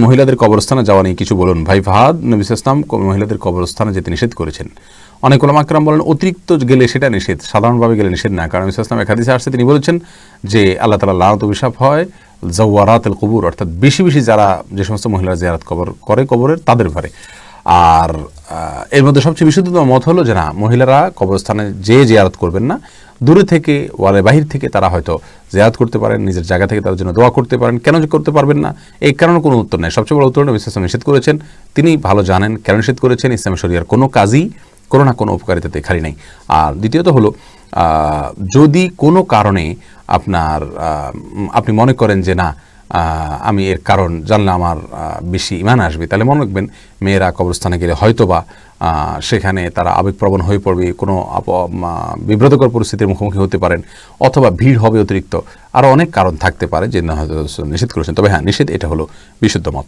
মহিলাদের কবরস্থানে যাওয়া নিয়ে কিছু বলুন ভাই ফাহাদ। নবী সাল্লাল্লাহু আলাইহি ওয়াসাল্লাম মহিলাদের কবরস্থানে যেতে নিষেধ করেছেন। অনেক উলামা কেরাম বলেন অতিরিক্ত গেলে সেটা নিষেধ, সাধারণভাবে গেলে নিষেধ না। কারণ নবী সাল্লাল্লাহু আলাইহি ওয়াসাল্লাম এক হাদিসে আসছে, তিনি বলেছেন যে আল্লাহ তাআলা লানত অভিশাপ হয় জাওয়ারাতুল কুবুর, অর্থাৎ বেশি বেশি যারা যে সমস্ত মহিলারা জিয়ারত করে কবরের তাদের ঘরে। আর এর মধ্যে সবচেয়ে বিশুদ্ধতম মত হলো যে না, মহিলারা কবরস্থানে যে জিয়ারত করবেন না, দূরে থেকে ওয়ালে বাহির থেকে তারা হয়তো জিয়ারত করতে পারেন, নিজের জায়গা থেকে তার জন্য দোয়া করতে পারেন। কেন যে করতে পারবেন না, এই কারণে কোনো উত্তর নেই। সবচেয়ে বড় উত্তর নবী সাল্লাল্লাহু আলাইহি ওয়াসাল্লাম নিষেধ করেছেন, তিনি ভালো জানেন কেন নিষেধ করেছেন। ইসলামী শরিয়ার কোনো কাজই কোনো না কোনো উপকারিতাতে খালি নেই। আর দ্বিতীয়ত হলো, যদি কোনো কারণে আপনি মনে করেন যে না, আমি এর কারণ জানলে আমার বেশি ঈমান আসবে, তাহলে মনে রাখবেন মেয়েরা কবরস্থানে গেলে হয়তোবা সেখানে তারা আবেগপ্রবণ হয়ে পড়বে, কোনো বিব্রতকর পরিস্থিতির মুখোমুখি হতে পারেন, অথবা ভিড় হবে অতিরিক্ত, আরও অনেক কারণ থাকতে পারে যে না হয়তো নিষেধ করেছেন। তবে হ্যাঁ, নিষেধ এটা হলো বিশুদ্ধ মত।